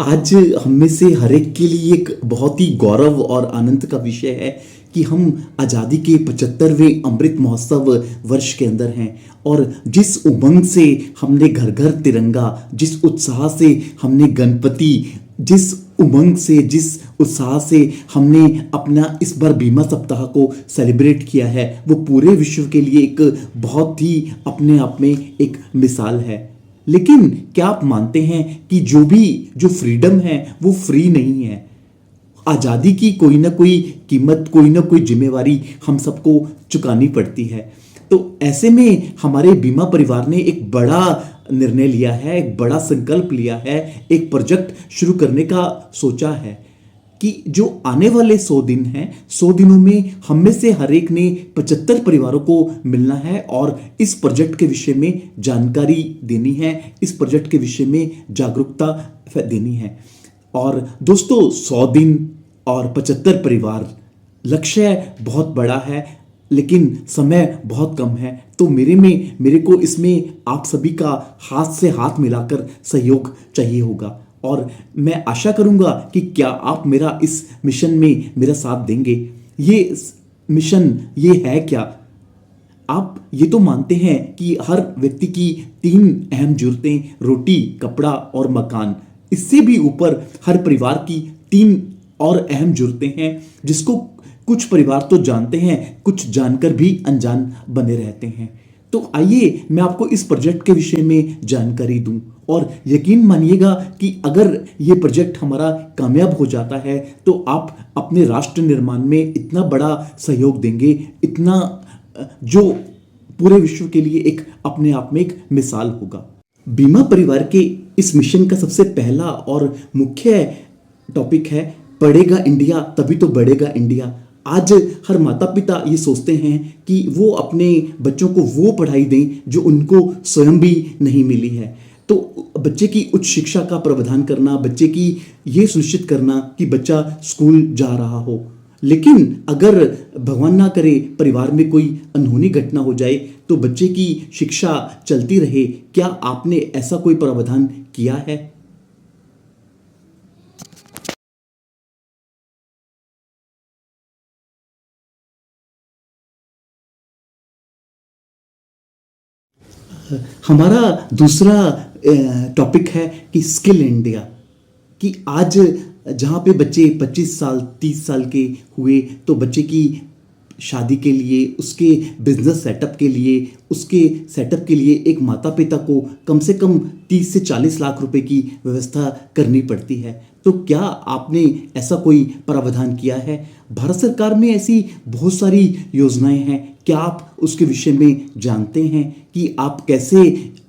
आज हम में से हर एक के लिए एक बहुत ही गौरव और आनंद का विषय है कि हम आज़ादी के 75वें अमृत महोत्सव वर्ष के अंदर हैं। और जिस उमंग से हमने घर घर तिरंगा, जिस उत्साह से हमने गणपति, जिस उमंग से, जिस उत्साह से हमने अपना इस बार बीमा सप्ताह को सेलिब्रेट किया है, वो पूरे विश्व के लिए एक बहुत ही अपने आप में एक मिसाल है। लेकिन क्या आप मानते हैं कि जो फ्रीडम है वो फ्री नहीं है? आज़ादी की कोई ना कोई कीमत, कोई ना कोई जिम्मेवारी हम सबको चुकानी पड़ती है। तो ऐसे में हमारे बीमा परिवार ने एक बड़ा निर्णय लिया है, एक बड़ा संकल्प लिया है, एक प्रोजेक्ट शुरू करने का सोचा है कि जो आने वाले 100 दिन हैं, 100 दिनों में हम में से हर एक ने 75 परिवारों को मिलना है और इस प्रोजेक्ट के विषय में जानकारी देनी है, इस प्रोजेक्ट के विषय में जागरूकता देनी है। और दोस्तों, 100 दिन और 75 परिवार, लक्ष्य बहुत बड़ा है लेकिन समय बहुत कम है। तो मेरे को इसमें आप सभी का हाथ से हाथ मिलाकर सहयोग चाहिए होगा। और मैं आशा करूंगा कि क्या आप मेरा इस मिशन में मेरा साथ देंगे। ये मिशन ये है क्या? आप ये तो मानते हैं कि हर व्यक्ति की 3 अहम जरूरतें, रोटी, कपड़ा और मकान। इससे भी ऊपर हर परिवार की 3 और अहम जरूरतें हैं, जिसको कुछ परिवार तो जानते हैं, कुछ जानकर भी अनजान बने रहते हैं। तो आइए मैं आपको इस प्रोजेक्ट के विषय में जानकारी दूं। और यकीन मानिएगा कि अगर ये प्रोजेक्ट हमारा कामयाब हो जाता है तो आप अपने राष्ट्र निर्माण में इतना बड़ा सहयोग देंगे, इतना जो पूरे विश्व के लिए एक अपने आप में एक मिसाल होगा। बीमा परिवार के इस मिशन का सबसे पहला और मुख्य टॉपिक है, पढ़ेगा इंडिया तभी तो बढ़ेगा इंडिया। आज हर माता पिता ये सोचते हैं कि वो अपने बच्चों को वो पढ़ाई दें जो उनको स्वयं भी नहीं मिली है। तो बच्चे की उच्च शिक्षा का प्रावधान करना, बच्चे की ये सुनिश्चित करना कि बच्चा स्कूल जा रहा हो। लेकिन अगर भगवान ना करे परिवार में कोई अनहोनी घटना हो जाए तो बच्चे की शिक्षा चलती रहे, क्या आपने ऐसा कोई प्रावधान किया है? हमारा दूसरा टॉपिक है कि स्किल इंडिया। कि आज जहाँ पे बच्चे 25 साल 30 साल के हुए तो बच्चे की शादी के लिए, उसके बिजनेस सेटअप के लिए, उसके सेटअप के लिए एक माता पिता को कम से कम 30 से 40 लाख रुपए की व्यवस्था करनी पड़ती है। तो क्या आपने ऐसा कोई प्रावधान किया है? भारत सरकार में ऐसी बहुत सारी योजनाएं हैं, क्या आप उसके विषय में जानते हैं कि आप कैसे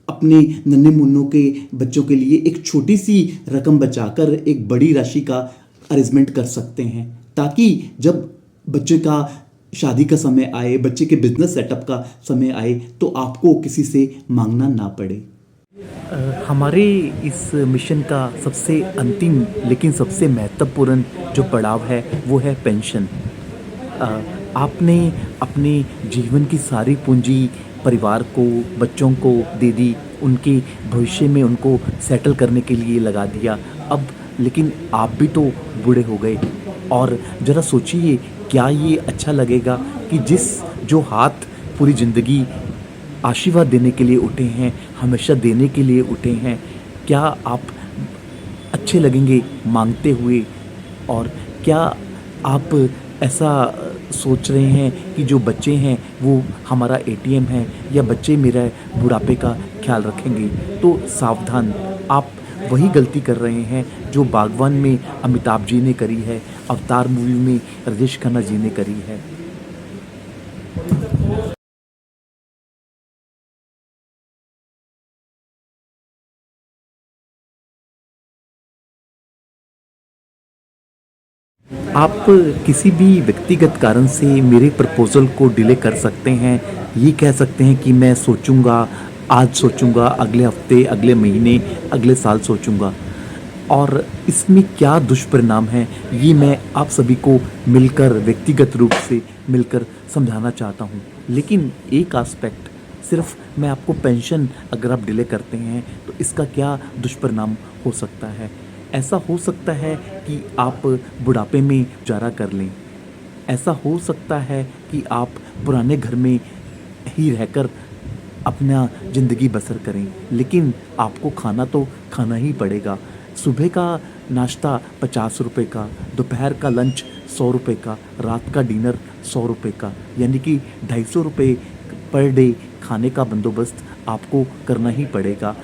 अपने नन्हे मुन्नों के बच्चों के लिए एक छोटी सी रकम बचाकर एक बड़ी राशि का अरेंजमेंट कर सकते हैं, ताकि जब बच्चे का शादी का समय आए, बच्चे के बिजनेस सेटअप का समय आए तो आपको किसी से मांगना ना पड़े। हमारे इस मिशन का सबसे अंतिम लेकिन सबसे महत्वपूर्ण जो पड़ाव है वो है पेंशन। अ, आपने अपने जीवन की सारी पूंजी परिवार को, बच्चों को दे दी, उनके भविष्य में उनको सेटल करने के लिए लगा दिया। अब लेकिन आप भी तो बूढ़े हो गए और ज़रा सोचिए, क्या ये अच्छा लगेगा कि जो हाथ पूरी ज़िंदगी आशीर्वाद देने के लिए उठे हैं, हमेशा देने के लिए उठे हैं, क्या आप अच्छे लगेंगे मांगते हुए? और क्या आप ऐसा सोच रहे हैं कि जो बच्चे हैं वो हमारा एटीएम है, या बच्चे मेरा बुढ़ापे का ख्याल रखेंगे? तो सावधान, आप वही गलती कर रहे हैं जो बागवान में अमिताभ जी ने करी है, अवतार मूवी में राजेश खन्ना जी ने करी है। आप किसी भी व्यक्तिगत कारण से मेरे प्रपोज़ल को डिले कर सकते हैं। ये कह सकते हैं कि मैं सोचूँगा, आज सोचूँगा, अगले हफ्ते, अगले महीने, अगले साल सोचूँगा। और इसमें क्या दुष्परिणाम हैं, ये मैं आप सभी को मिलकर, व्यक्तिगत रूप से मिलकर समझाना चाहता हूँ। लेकिन एक एस्पेक्ट, सिर्फ मैं आपको पेंशन अगर आप डिले करते हैं तो इसका क्या दुष्परिणाम हो सकता है। ऐसा हो सकता है कि आप बुढ़ापे में गुजारा कर लें। ऐसा हो सकता है कि आप पुराने घर में ही रहकर अपना ज़िंदगी बसर करें, लेकिन आपको खाना तो खाना ही पड़ेगा। सुबह का नाश्ता 50 रुपए का, दोपहर का लंच 100 रुपए का, रात का डिनर 100 रुपए का, यानी कि 250 रुपए पर डे खाने का बंदोबस्त आपको करना ही पड़ेगा।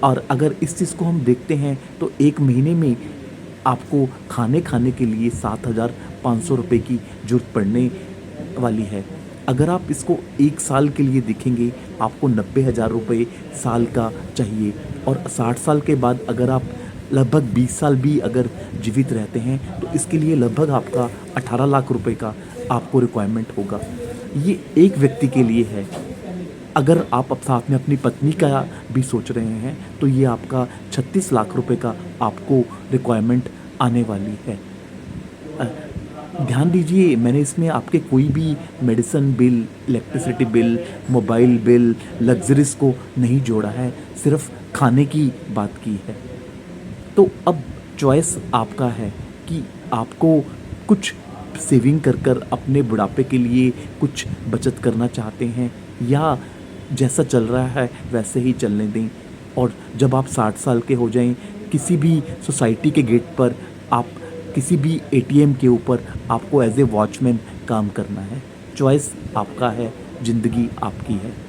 और अगर इस चीज़ को हम देखते हैं तो एक महीने में आपको खाने के लिए 7,500 रुपए की ज़रूरत पड़ने वाली है। अगर आप इसको 1 साल के लिए देखेंगे, आपको 90,000 रुपए साल का चाहिए, और 60 साल के बाद अगर आप लगभग 20 साल भी अगर जीवित रहते हैं तो इसके लिए लगभग आपका 18 लाख रुपए का आपको रिक्वायरमेंट होगा। ये एक व्यक्ति के लिए है। अगर आप अब साथ में अपनी पत्नी का भी सोच रहे हैं तो ये आपका 36 लाख रुपए का आपको रिक्वायरमेंट आने वाली है। अ, ध्यान दीजिए, मैंने इसमें आपके कोई भी medicine bill, electricity bill, mobile bill, luxuries को नहीं जोड़ा है, सिर्फ़ खाने की बात की है। तो अब चॉइस आपका है कि आपको कुछ सेविंग कर अपने बुढ़ापे के लिए कुछ बचत करना चाहते हैं, या जैसा चल रहा है वैसे ही चलने दें, और जब आप 60 साल के हो जाएं, किसी भी सोसाइटी के गेट पर, आप किसी भी एटीएम के ऊपर आपको एज ए वॉचमैन काम करना है। चॉइस आपका है, ज़िंदगी आपकी है।